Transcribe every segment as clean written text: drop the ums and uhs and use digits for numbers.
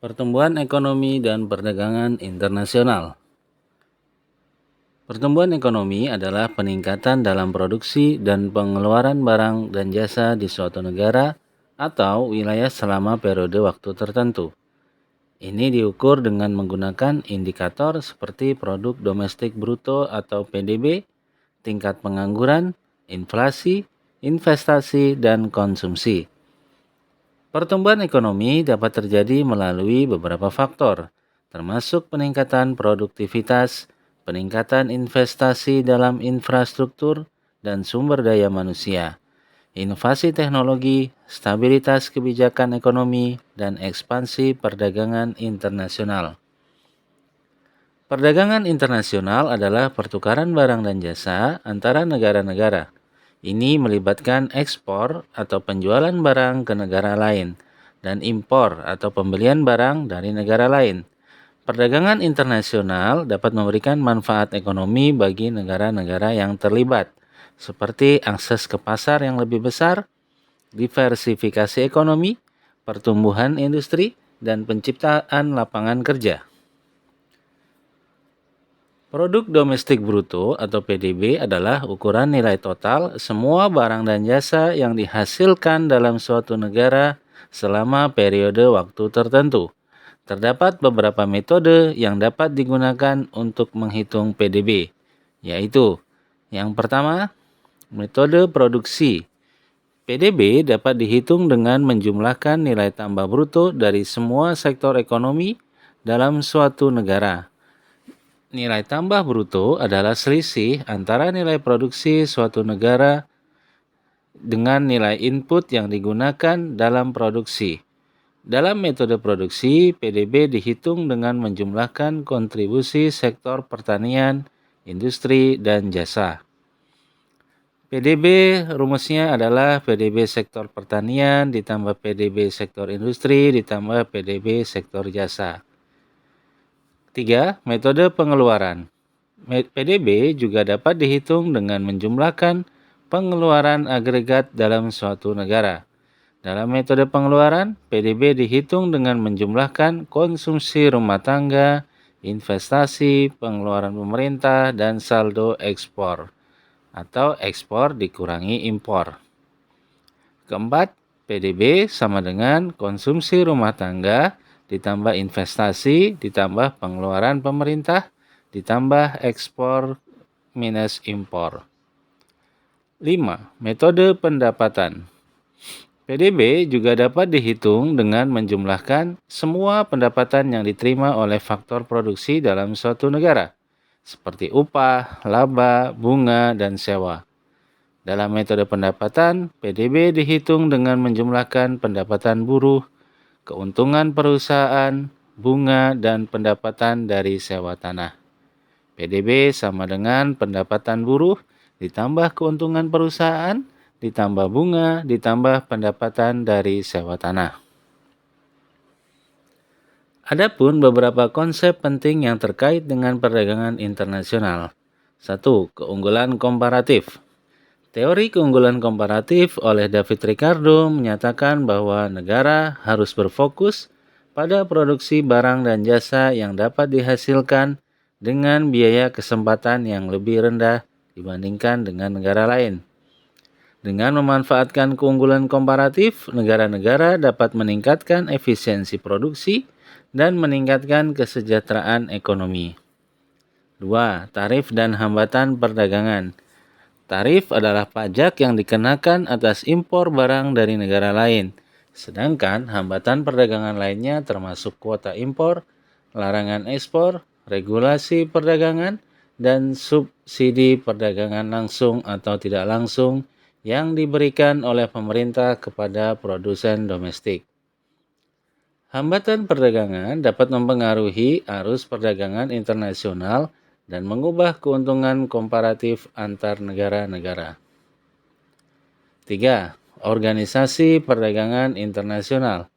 Pertumbuhan ekonomi dan perdagangan internasional. Pertumbuhan ekonomi adalah peningkatan dalam produksi dan pengeluaran barang dan jasa di suatu negara atau wilayah selama periode waktu tertentu. Ini diukur dengan menggunakan indikator seperti produk domestik bruto atau PDB, tingkat pengangguran, inflasi, investasi, dan konsumsi. Pertumbuhan ekonomi dapat terjadi melalui beberapa faktor, termasuk peningkatan produktivitas, peningkatan investasi dalam infrastruktur dan sumber daya manusia, inovasi teknologi, stabilitas kebijakan ekonomi, dan ekspansi perdagangan internasional. Perdagangan internasional adalah pertukaran barang dan jasa antara negara-negara. Ini melibatkan ekspor atau penjualan barang ke negara lain dan impor atau pembelian barang dari negara lain. Perdagangan internasional dapat memberikan manfaat ekonomi bagi negara-negara yang terlibat, seperti akses ke pasar yang lebih besar, diversifikasi ekonomi, pertumbuhan industri, dan penciptaan lapangan kerja. Produk domestik bruto atau PDB adalah ukuran nilai total semua barang dan jasa yang dihasilkan dalam suatu negara selama periode waktu tertentu. Terdapat beberapa metode yang dapat digunakan untuk menghitung PDB, yaitu yang pertama, metode produksi. PDB dapat dihitung dengan menjumlahkan nilai tambah bruto dari semua sektor ekonomi dalam suatu negara. Nilai tambah bruto adalah selisih antara nilai produksi suatu negara dengan nilai input yang digunakan dalam produksi. Dalam metode produksi, PDB dihitung dengan menjumlahkan kontribusi sektor pertanian, industri, dan jasa. PDB rumusnya adalah PDB sektor pertanian ditambah PDB sektor industri ditambah PDB sektor jasa. 3. Metode pengeluaran. PDB juga dapat dihitung dengan menjumlahkan pengeluaran agregat dalam suatu negara. Dalam metode pengeluaran, PDB dihitung dengan menjumlahkan konsumsi rumah tangga, investasi, pengeluaran pemerintah, dan saldo ekspor, atau ekspor dikurangi impor. Keempat, PDB sama dengan konsumsi rumah tangga ditambah investasi, ditambah pengeluaran pemerintah, ditambah ekspor minus impor. 5. Metode pendapatan. PDB juga dapat dihitung dengan menjumlahkan semua pendapatan yang diterima oleh faktor produksi dalam suatu negara, seperti upah, laba, bunga, dan sewa. Dalam metode pendapatan, PDB dihitung dengan menjumlahkan pendapatan buruh, keuntungan perusahaan, bunga, dan pendapatan dari sewa tanah. PDB sama dengan pendapatan buruh ditambah keuntungan perusahaan, ditambah bunga, ditambah pendapatan dari sewa tanah. Adapun beberapa konsep penting yang terkait dengan perdagangan internasional. 1. Keunggulan komparatif. Teori keunggulan komparatif oleh David Ricardo menyatakan bahwa negara harus berfokus pada produksi barang dan jasa yang dapat dihasilkan dengan biaya kesempatan yang lebih rendah dibandingkan dengan negara lain. Dengan memanfaatkan keunggulan komparatif, negara-negara dapat meningkatkan efisiensi produksi dan meningkatkan kesejahteraan ekonomi. 2. Tarif dan hambatan perdagangan. Tarif adalah pajak yang dikenakan atas impor barang dari negara lain, sedangkan hambatan perdagangan lainnya termasuk kuota impor, larangan ekspor, regulasi perdagangan, dan subsidi perdagangan langsung atau tidak langsung yang diberikan oleh pemerintah kepada produsen domestik. Hambatan perdagangan dapat mempengaruhi arus perdagangan internasional dan mengubah keuntungan komparatif antar negara-negara. 3. Organisasi perdagangan internasional.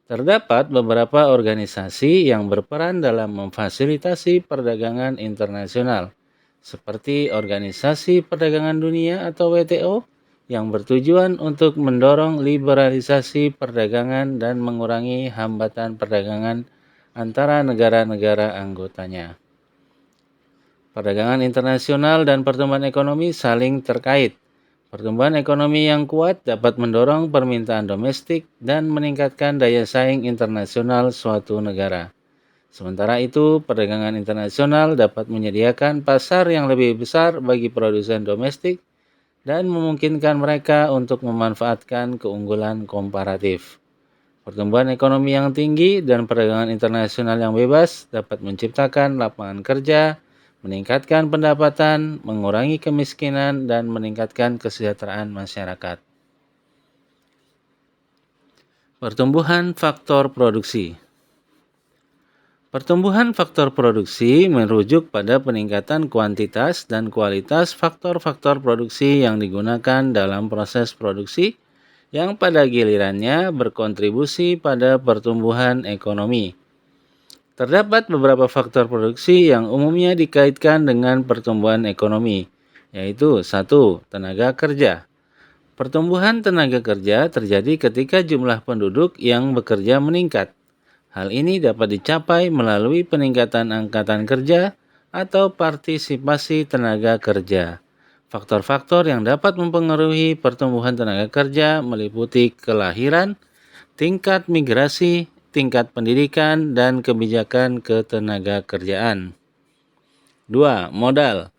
Terdapat beberapa organisasi yang berperan dalam memfasilitasi perdagangan internasional, seperti Organisasi Perdagangan Dunia atau WTO, yang bertujuan untuk mendorong liberalisasi perdagangan dan mengurangi hambatan perdagangan antara negara-negara anggotanya. Perdagangan internasional dan pertumbuhan ekonomi saling terkait. Pertumbuhan ekonomi yang kuat dapat mendorong permintaan domestik dan meningkatkan daya saing internasional suatu negara. Sementara itu, perdagangan internasional dapat menyediakan pasar yang lebih besar bagi produsen domestik dan memungkinkan mereka untuk memanfaatkan keunggulan komparatif. Pertumbuhan ekonomi yang tinggi dan perdagangan internasional yang bebas dapat menciptakan lapangan kerja, meningkatkan pendapatan, mengurangi kemiskinan, dan meningkatkan kesejahteraan masyarakat. Pertumbuhan faktor produksi. Pertumbuhan faktor produksi merujuk pada peningkatan kuantitas dan kualitas faktor-faktor produksi yang digunakan dalam proses produksi yang pada gilirannya berkontribusi pada pertumbuhan ekonomi. Terdapat beberapa faktor produksi yang umumnya dikaitkan dengan pertumbuhan ekonomi, yaitu 1. Tenaga kerja. Pertumbuhan tenaga kerja terjadi ketika jumlah penduduk yang bekerja meningkat. Hal ini dapat dicapai melalui peningkatan angkatan kerja atau partisipasi tenaga kerja. Faktor-faktor yang dapat mempengaruhi pertumbuhan tenaga kerja meliputi kelahiran, tingkat migrasi, tingkat pendidikan, dan kebijakan ketenaga kerjaan. 2. Modal.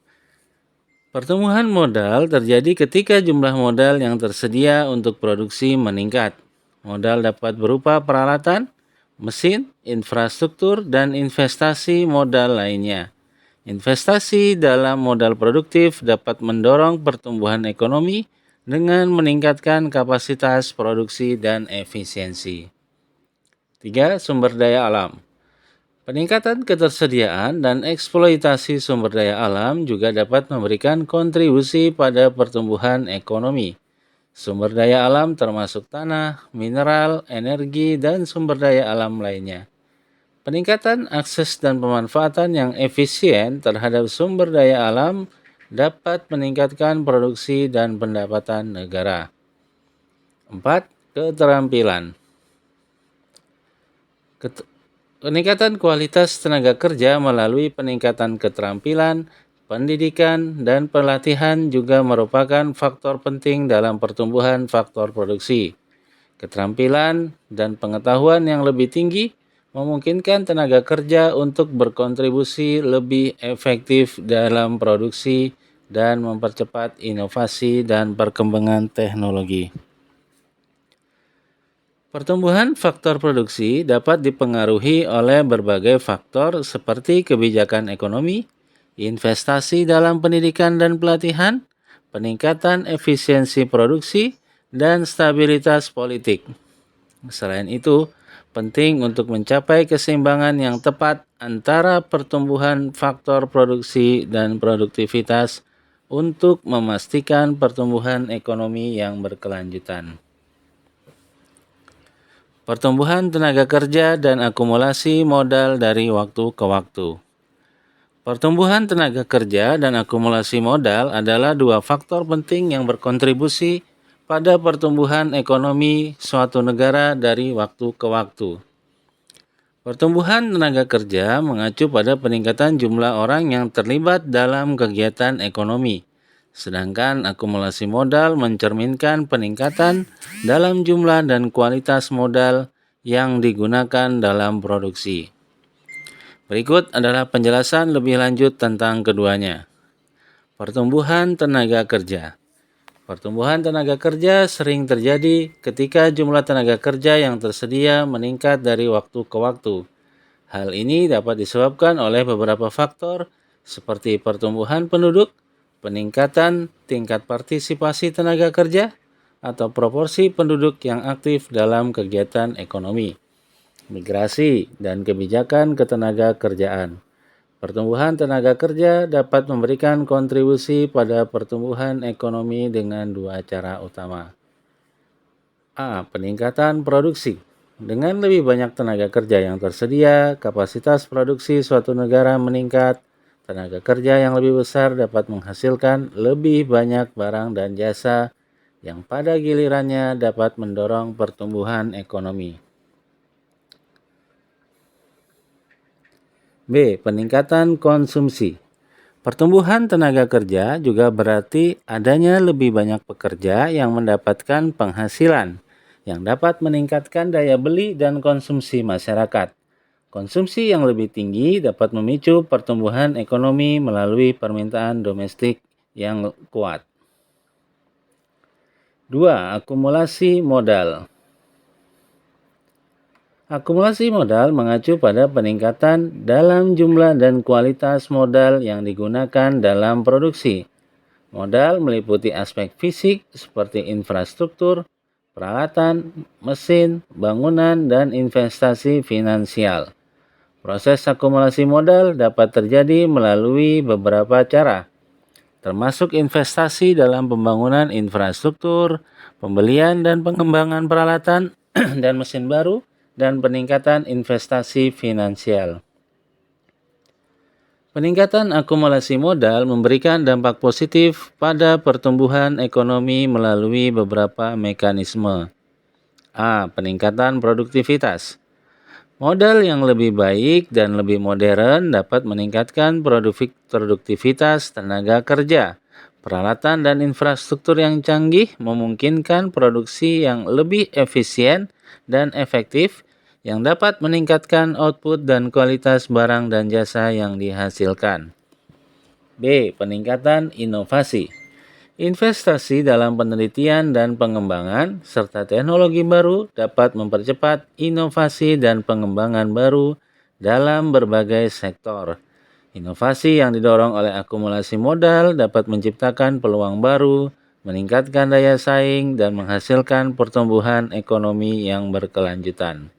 Pertumbuhan modal terjadi ketika jumlah modal yang tersedia untuk produksi meningkat. Modal dapat berupa peralatan, mesin, infrastruktur, dan investasi modal lainnya. Investasi dalam modal produktif dapat mendorong pertumbuhan ekonomi dengan meningkatkan kapasitas produksi dan efisiensi. 3. Sumber daya alam. Peningkatan ketersediaan dan eksploitasi sumber daya alam juga dapat memberikan kontribusi pada pertumbuhan ekonomi. Sumber daya alam termasuk tanah, mineral, energi, dan sumber daya alam lainnya. Peningkatan akses dan pemanfaatan yang efisien terhadap sumber daya alam dapat meningkatkan produksi dan pendapatan negara. 4. Keterampilan. Peningkatan kualitas tenaga kerja melalui peningkatan keterampilan, pendidikan, dan pelatihan juga merupakan faktor penting dalam pertumbuhan faktor produksi. Keterampilan dan pengetahuan yang lebih tinggi memungkinkan tenaga kerja untuk berkontribusi lebih efektif dalam produksi dan mempercepat inovasi dan perkembangan teknologi. Pertumbuhan faktor produksi dapat dipengaruhi oleh berbagai faktor seperti kebijakan ekonomi, investasi dalam pendidikan dan pelatihan, peningkatan efisiensi produksi, dan stabilitas politik. Selain itu, penting untuk mencapai keseimbangan yang tepat antara pertumbuhan faktor produksi dan produktivitas untuk memastikan pertumbuhan ekonomi yang berkelanjutan. Pertumbuhan tenaga kerja dan akumulasi modal dari waktu ke waktu. Pertumbuhan tenaga kerja dan akumulasi modal adalah dua faktor penting yang berkontribusi pada pertumbuhan ekonomi suatu negara dari waktu ke waktu. Pertumbuhan tenaga kerja mengacu pada peningkatan jumlah orang yang terlibat dalam kegiatan ekonomi. Sedangkan akumulasi modal mencerminkan peningkatan dalam jumlah dan kualitas modal yang digunakan dalam produksi. Berikut adalah penjelasan lebih lanjut tentang keduanya. Pertumbuhan tenaga kerja. Pertumbuhan tenaga kerja sering terjadi ketika jumlah tenaga kerja yang tersedia meningkat dari waktu ke waktu. Hal ini dapat disebabkan oleh beberapa faktor seperti pertumbuhan penduduk, peningkatan tingkat partisipasi tenaga kerja, atau proporsi penduduk yang aktif dalam kegiatan ekonomi, migrasi, dan kebijakan ketenaga kerjaan. Pertumbuhan tenaga kerja dapat memberikan kontribusi pada pertumbuhan ekonomi dengan dua cara utama. A. Peningkatan produksi. Dengan lebih banyak tenaga kerja yang tersedia, kapasitas produksi suatu negara meningkat. Tenaga kerja yang lebih besar dapat menghasilkan lebih banyak barang dan jasa yang pada gilirannya dapat mendorong pertumbuhan ekonomi. B. Peningkatan konsumsi. Pertumbuhan tenaga kerja juga berarti adanya lebih banyak pekerja yang mendapatkan penghasilan, yang dapat meningkatkan daya beli dan konsumsi masyarakat. Konsumsi yang lebih tinggi dapat memicu pertumbuhan ekonomi melalui permintaan domestik yang kuat. 2. Akumulasi modal. Akumulasi modal mengacu pada peningkatan dalam jumlah dan kualitas modal yang digunakan dalam produksi. Modal meliputi aspek fisik seperti infrastruktur, peralatan, mesin, bangunan, dan investasi finansial. Proses akumulasi modal dapat terjadi melalui beberapa cara, termasuk investasi dalam pembangunan infrastruktur, pembelian dan pengembangan peralatan dan mesin baru, dan peningkatan investasi finansial. Peningkatan akumulasi modal memberikan dampak positif pada pertumbuhan ekonomi melalui beberapa mekanisme. A. Peningkatan produktivitas. Modal yang lebih baik dan lebih modern dapat meningkatkan produktivitas tenaga kerja. Peralatan dan infrastruktur yang canggih memungkinkan produksi yang lebih efisien dan efektif yang dapat meningkatkan output dan kualitas barang dan jasa yang dihasilkan. B. Peningkatan inovasi. Investasi dalam penelitian dan pengembangan serta teknologi baru dapat mempercepat inovasi dan pengembangan baru dalam berbagai sektor. Inovasi yang didorong oleh akumulasi modal dapat menciptakan peluang baru, meningkatkan daya saing, dan menghasilkan pertumbuhan ekonomi yang berkelanjutan.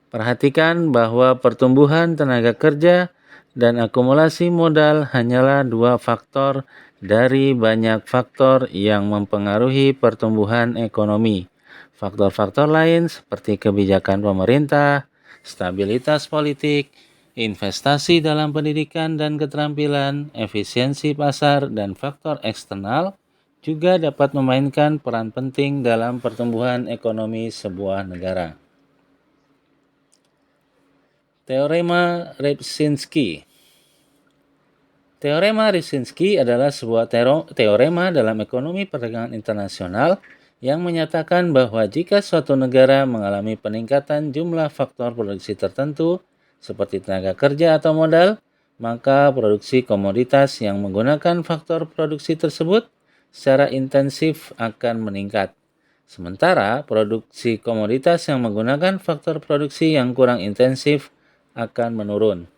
Perhatikan bahwa pertumbuhan tenaga kerja dan akumulasi modal hanyalah dua faktor dari banyak faktor yang mempengaruhi pertumbuhan ekonomi. Faktor-faktor lain seperti kebijakan pemerintah, stabilitas politik, investasi dalam pendidikan dan keterampilan, efisiensi pasar, dan faktor eksternal juga dapat memainkan peran penting dalam pertumbuhan ekonomi sebuah negara. Teorema Rybczynski. Teorema Rybczynski adalah sebuah teorema dalam ekonomi perdagangan internasional yang menyatakan bahwa jika suatu negara mengalami peningkatan jumlah faktor produksi tertentu, seperti tenaga kerja atau modal, maka produksi komoditas yang menggunakan faktor produksi tersebut secara intensif akan meningkat. Sementara produksi komoditas yang menggunakan faktor produksi yang kurang intensif akan menurun.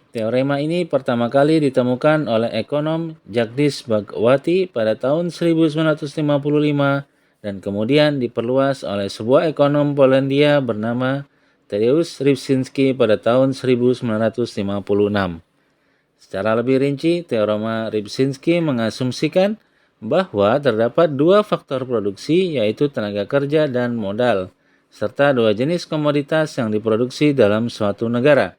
Teorema ini pertama kali ditemukan oleh ekonom Jagdish Bhagwati pada tahun 1955 dan kemudian diperluas oleh sebuah ekonom Polandia bernama Tadeusz Rybczynski pada tahun 1956. Secara lebih rinci, teorema Rybczynski mengasumsikan bahwa terdapat dua faktor produksi, yaitu tenaga kerja dan modal, serta dua jenis komoditas yang diproduksi dalam suatu negara.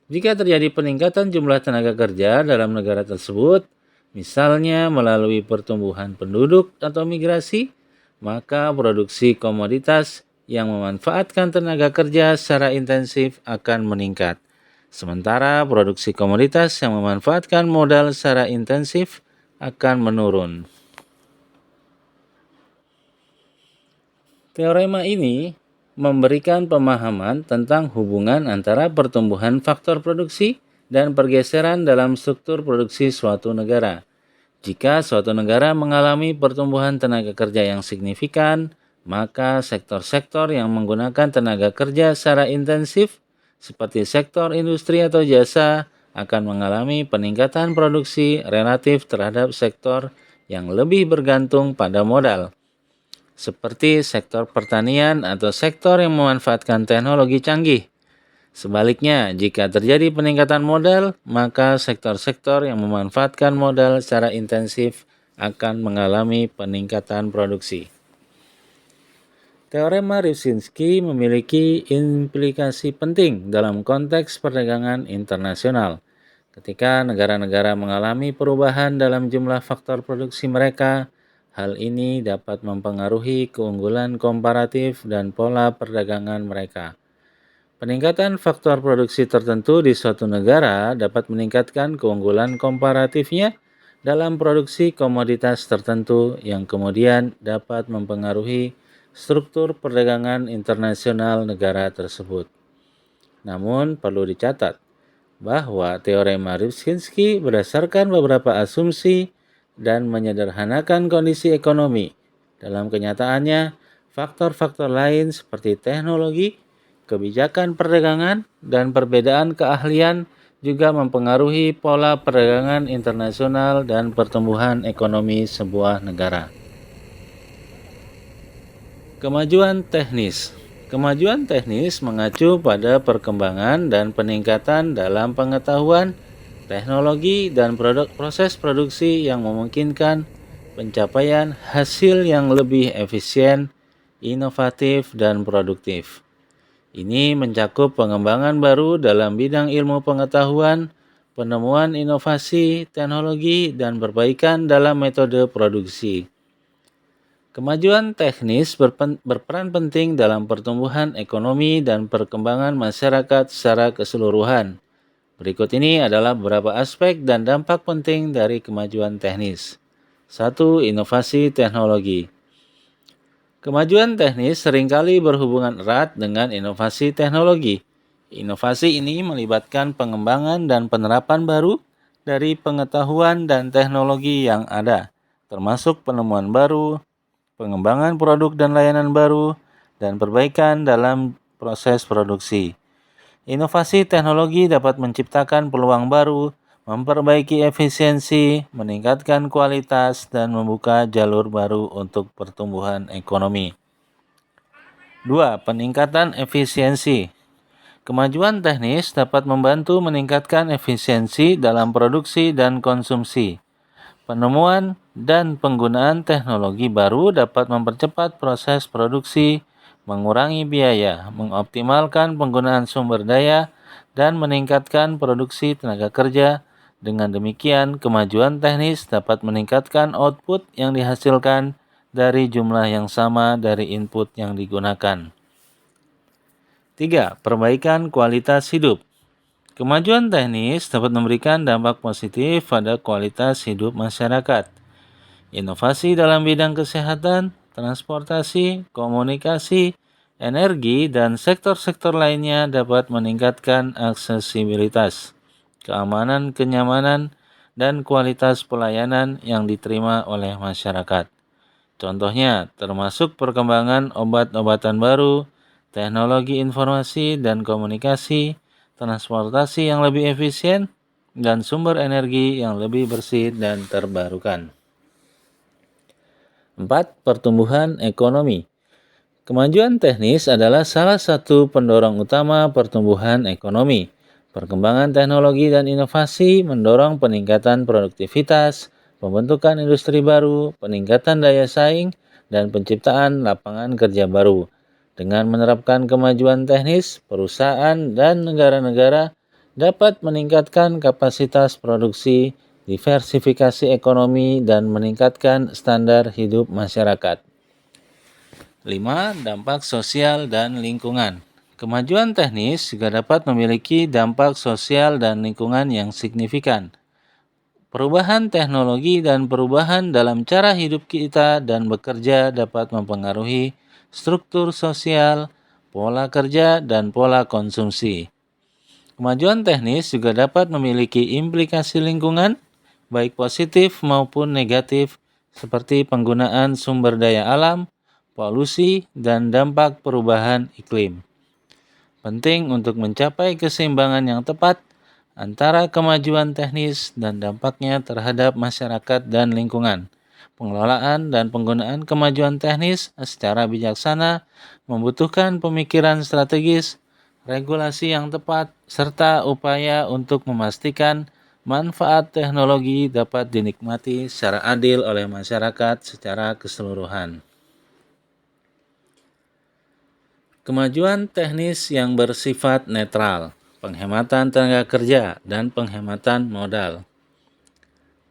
Jika terjadi peningkatan jumlah tenaga kerja dalam negara tersebut, misalnya melalui pertumbuhan penduduk atau migrasi, maka produksi komoditas yang memanfaatkan tenaga kerja secara intensif akan meningkat. Sementara produksi komoditas yang memanfaatkan modal secara intensif akan menurun. Teorema ini memberikan pemahaman tentang hubungan antara pertumbuhan faktor produksi dan pergeseran dalam struktur produksi suatu negara. Jika suatu negara mengalami pertumbuhan tenaga kerja yang signifikan, maka sektor-sektor yang menggunakan tenaga kerja secara intensif, seperti sektor industri atau jasa, akan mengalami peningkatan produksi relatif terhadap sektor yang lebih bergantung pada modal, seperti sektor pertanian atau sektor yang memanfaatkan teknologi canggih. Sebaliknya, jika terjadi peningkatan modal, maka sektor-sektor yang memanfaatkan modal secara intensif akan mengalami peningkatan produksi. Teorema Rybczynski memiliki implikasi penting dalam konteks perdagangan internasional. Ketika negara-negara mengalami perubahan dalam jumlah faktor produksi mereka, Hal ini dapat mempengaruhi keunggulan komparatif dan pola perdagangan mereka. Peningkatan faktor produksi tertentu di suatu negara dapat meningkatkan keunggulan komparatifnya dalam produksi komoditas tertentu yang kemudian dapat mempengaruhi struktur perdagangan internasional negara tersebut. Namun, perlu dicatat bahwa teorema Ripczynski berdasarkan beberapa asumsi dan menyederhanakan kondisi ekonomi. Dalam kenyataannya, faktor-faktor lain seperti teknologi, kebijakan perdagangan, dan perbedaan keahlian juga mempengaruhi pola perdagangan internasional dan pertumbuhan ekonomi sebuah negara. Kemajuan teknis. Kemajuan teknis mengacu pada perkembangan dan peningkatan dalam pengetahuan, teknologi, dan proses produksi yang memungkinkan pencapaian hasil yang lebih efisien, inovatif, dan produktif. Ini mencakup pengembangan baru dalam bidang ilmu pengetahuan, penemuan inovasi, teknologi, dan perbaikan dalam metode produksi. Kemajuan teknis berperan penting dalam pertumbuhan ekonomi dan perkembangan masyarakat secara keseluruhan. Berikut ini adalah beberapa aspek dan dampak penting dari kemajuan teknis. 1. Inovasi teknologi. Kemajuan teknis seringkali berhubungan erat dengan inovasi teknologi. Inovasi ini melibatkan pengembangan dan penerapan baru dari pengetahuan dan teknologi yang ada, termasuk penemuan baru, pengembangan produk dan layanan baru, dan perbaikan dalam proses produksi. Inovasi teknologi dapat menciptakan peluang baru, memperbaiki efisiensi, meningkatkan kualitas, dan membuka jalur baru untuk pertumbuhan ekonomi. 2. Peningkatan efisiensi. Kemajuan teknis dapat membantu meningkatkan efisiensi dalam produksi dan konsumsi. Penemuan dan penggunaan teknologi baru dapat mempercepat proses produksi, mengurangi biaya, mengoptimalkan penggunaan sumber daya, dan meningkatkan produksi tenaga kerja. Dengan demikian, kemajuan teknis dapat meningkatkan output yang dihasilkan dari jumlah yang sama dari input yang digunakan. 3. Perbaikan kualitas hidup. Kemajuan teknis dapat memberikan dampak positif pada kualitas hidup masyarakat. Inovasi dalam bidang kesehatan, transportasi, komunikasi, energi, dan sektor-sektor lainnya dapat meningkatkan aksesibilitas, keamanan, kenyamanan, dan kualitas pelayanan yang diterima oleh masyarakat. Contohnya, termasuk perkembangan obat-obatan baru, teknologi informasi dan komunikasi, transportasi yang lebih efisien, dan sumber energi yang lebih bersih dan terbarukan. 4. Pertumbuhan ekonomi. Kemajuan teknis adalah salah satu pendorong utama pertumbuhan ekonomi. Perkembangan teknologi dan inovasi mendorong peningkatan produktivitas, pembentukan industri baru, peningkatan daya saing, dan penciptaan lapangan kerja baru. Dengan menerapkan kemajuan teknis, perusahaan dan negara-negara dapat meningkatkan kapasitas produksi, diversifikasi ekonomi, dan meningkatkan standar hidup masyarakat. 5. Dampak sosial dan lingkungan. Kemajuan teknis juga dapat memiliki dampak sosial dan lingkungan yang signifikan. Perubahan teknologi dan perubahan dalam cara hidup kita dan bekerja dapat mempengaruhi struktur sosial, pola kerja, dan pola konsumsi. Kemajuan teknis juga dapat memiliki implikasi lingkungan, baik positif maupun negatif, seperti penggunaan sumber daya alam, polusi, dan dampak perubahan iklim. Penting untuk mencapai keseimbangan yang tepat antara kemajuan teknis dan dampaknya terhadap masyarakat dan lingkungan. Pengelolaan dan penggunaan kemajuan teknis secara bijaksana membutuhkan pemikiran strategis, regulasi yang tepat, serta upaya untuk memastikan manfaat teknologi dapat dinikmati secara adil oleh masyarakat secara keseluruhan. Kemajuan teknis yang bersifat netral, penghematan tenaga kerja, dan penghematan modal.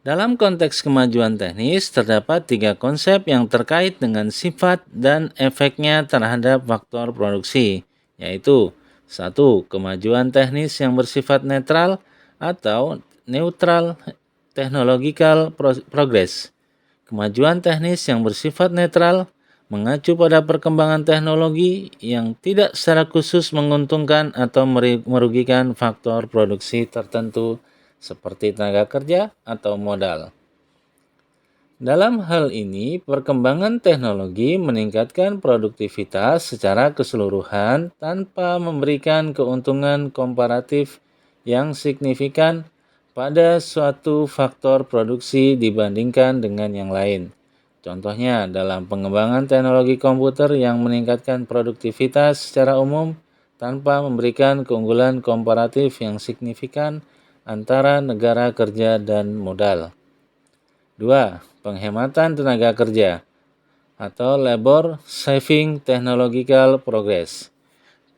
Dalam konteks kemajuan teknis, terdapat 3 konsep yang terkait dengan sifat dan efeknya terhadap faktor produksi, yaitu 1. Kemajuan teknis yang bersifat netral atau neutral technological progress. Kemajuan teknis yang bersifat netral mengacu pada perkembangan teknologi yang tidak secara khusus menguntungkan atau merugikan faktor produksi tertentu seperti tenaga kerja atau modal. Dalam hal ini, perkembangan teknologi meningkatkan produktivitas secara keseluruhan tanpa memberikan keuntungan komparatif yang signifikan pada suatu faktor produksi dibandingkan dengan yang lain. Contohnya, dalam pengembangan teknologi komputer yang meningkatkan produktivitas secara umum tanpa memberikan keunggulan komparatif yang signifikan antara negara kerja dan modal. 2. Penghematan tenaga kerja atau labor saving technological progress.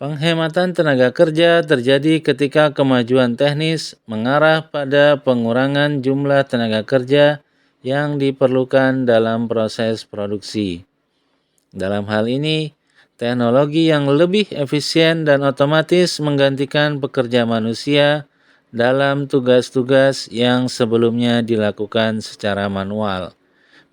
Penghematan tenaga kerja terjadi ketika kemajuan teknis mengarah pada pengurangan jumlah tenaga kerja yang diperlukan dalam proses produksi. Dalam hal ini, teknologi yang lebih efisien dan otomatis menggantikan pekerja manusia dalam tugas-tugas yang sebelumnya dilakukan secara manual.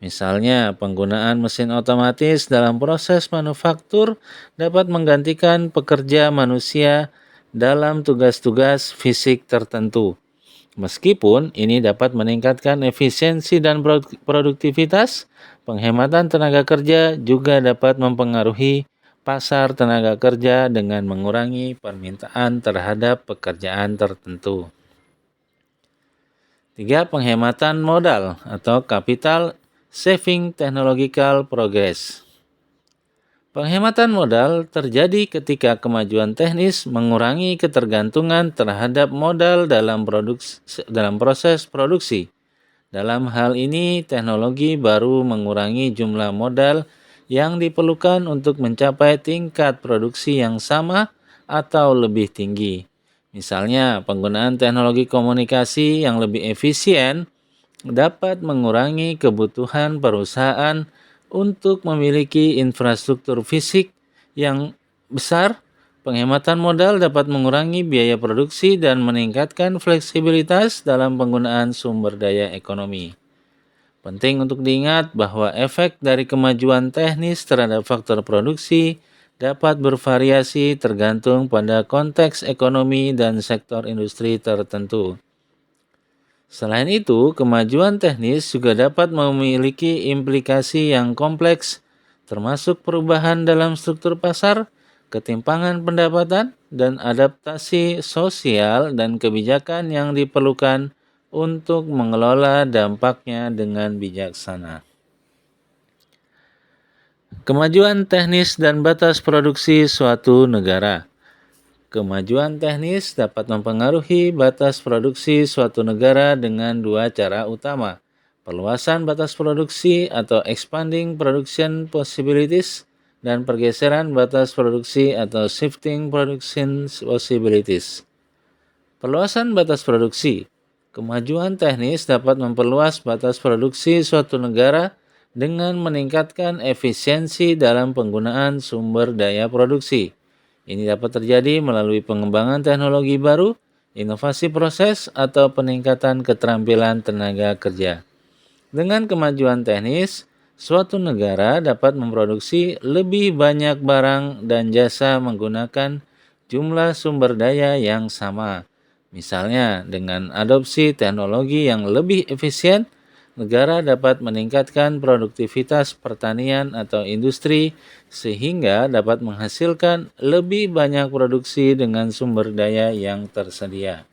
Misalnya, penggunaan mesin otomatis dalam proses manufaktur dapat menggantikan pekerja manusia dalam tugas-tugas fisik tertentu. Meskipun ini dapat meningkatkan efisiensi dan produktivitas, penghematan tenaga kerja juga dapat mempengaruhi pasar tenaga kerja dengan mengurangi permintaan terhadap pekerjaan tertentu. 3. Penghematan modal atau capital saving technological progress. Penghematan modal terjadi ketika kemajuan teknis mengurangi ketergantungan terhadap modal dalam proses produksi. Dalam hal ini, teknologi baru mengurangi jumlah modal yang diperlukan untuk mencapai tingkat produksi yang sama atau lebih tinggi. Misalnya, penggunaan teknologi komunikasi yang lebih efisien dapat mengurangi kebutuhan perusahaan untuk memiliki infrastruktur fisik yang besar. Penghematan modal dapat mengurangi biaya produksi dan meningkatkan fleksibilitas dalam penggunaan sumber daya ekonomi. Penting untuk diingat bahwa efek dari kemajuan teknis terhadap faktor produksi dapat bervariasi tergantung pada konteks ekonomi dan sektor industri tertentu. Selain itu, kemajuan teknis juga dapat memiliki implikasi yang kompleks, termasuk perubahan dalam struktur pasar, ketimpangan pendapatan, dan adaptasi sosial dan kebijakan yang diperlukan untuk mengelola dampaknya dengan bijaksana. Kemajuan teknis dan batas produksi suatu negara. Kemajuan teknis dapat mempengaruhi batas produksi suatu negara dengan 2 cara utama. Perluasan batas produksi atau expanding production possibilities dan pergeseran batas produksi atau shifting production possibilities. Perluasan batas produksi. Kemajuan teknis dapat memperluas batas produksi suatu negara dengan meningkatkan efisiensi dalam penggunaan sumber daya produksi. Ini dapat terjadi melalui pengembangan teknologi baru, inovasi proses, atau peningkatan keterampilan tenaga kerja. Dengan kemajuan teknis, suatu negara dapat memproduksi lebih banyak barang dan jasa menggunakan jumlah sumber daya yang sama. Misalnya, dengan adopsi teknologi yang lebih efisien, negara dapat meningkatkan produktivitas pertanian atau industri sehingga dapat menghasilkan lebih banyak produksi dengan sumber daya yang tersedia.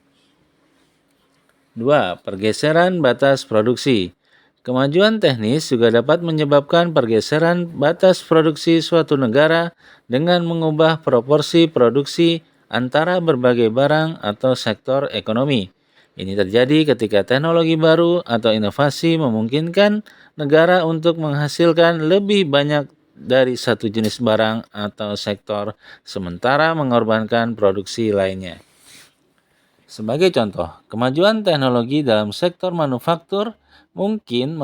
2. Pergeseran batas produksi. Kemajuan teknis juga dapat menyebabkan pergeseran batas produksi suatu negara dengan mengubah proporsi produksi antara berbagai barang atau sektor ekonomi. Ini terjadi ketika teknologi baru atau inovasi memungkinkan negara untuk menghasilkan lebih banyak dari satu jenis barang atau sektor, sementara mengorbankan produksi lainnya. Sebagai contoh, kemajuan teknologi dalam sektor manufaktur mungkin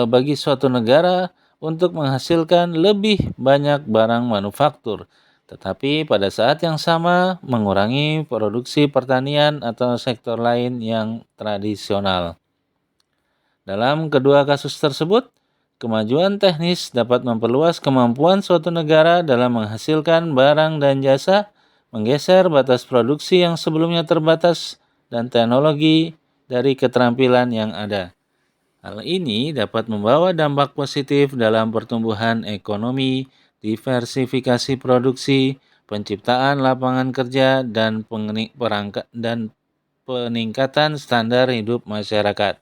bagi suatu negara untuk menghasilkan lebih banyak barang manufaktur, tetapi pada saat yang sama mengurangi produksi pertanian atau sektor lain yang tradisional. Dalam kedua kasus tersebut, kemajuan teknis dapat memperluas kemampuan suatu negara dalam menghasilkan barang dan jasa, menggeser batas produksi yang sebelumnya terbatas, dan teknologi dari keterampilan yang ada. Hal ini dapat membawa dampak positif dalam pertumbuhan ekonomi, diversifikasi produksi, penciptaan lapangan kerja, dan peningkatan standar hidup masyarakat.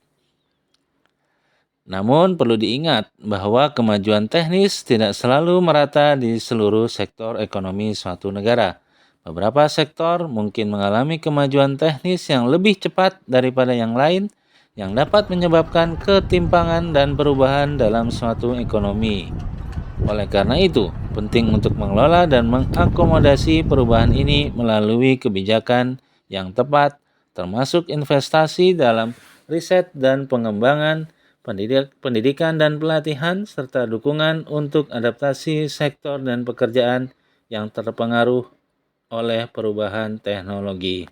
Namun perlu diingat bahwa kemajuan teknis tidak selalu merata di seluruh sektor ekonomi suatu negara. Beberapa sektor mungkin mengalami kemajuan teknis yang lebih cepat daripada yang lain, yang dapat menyebabkan ketimpangan dan perubahan dalam suatu ekonomi. Oleh karena itu, penting untuk mengelola dan mengakomodasi perubahan ini melalui kebijakan yang tepat, termasuk investasi dalam riset dan pengembangan, pendidikan dan pelatihan, serta dukungan untuk adaptasi sektor dan pekerjaan yang terpengaruh oleh perubahan teknologi.